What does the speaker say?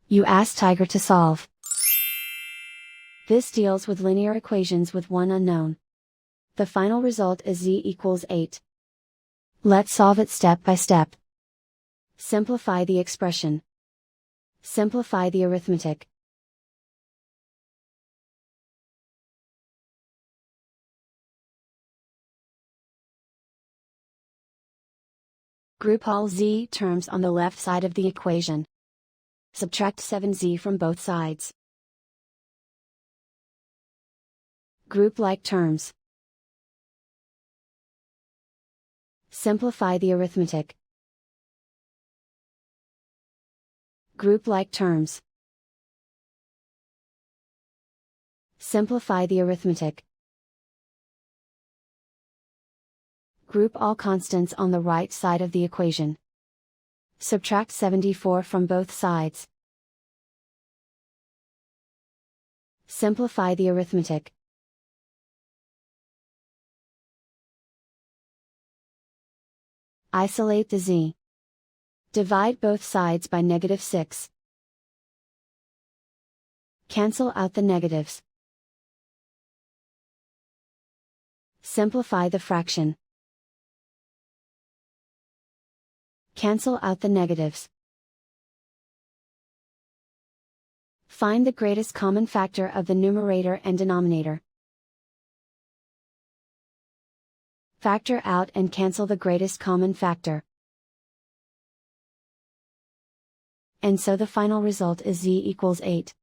You ask Tiger to solve. This deals with linear equations with one unknown. The final result is z equals 8. Let's solve it step by step. Simplify the expression. Simplify the arithmetic. Group all z terms on the left side of the equation. Subtract 7z from both sides. Group like terms. Simplify the arithmetic. Group like terms. Simplify the arithmetic. Group all constants on the right side of the equation. Subtract 74 from both sides. Simplify the arithmetic. Isolate the z. Divide both sides by -6. Cancel out the negatives. Simplify the fraction. Cancel out the negatives. Find the greatest common factor of the numerator and denominator. Factor out and cancel the greatest common factor. And so the final result is z equals 8.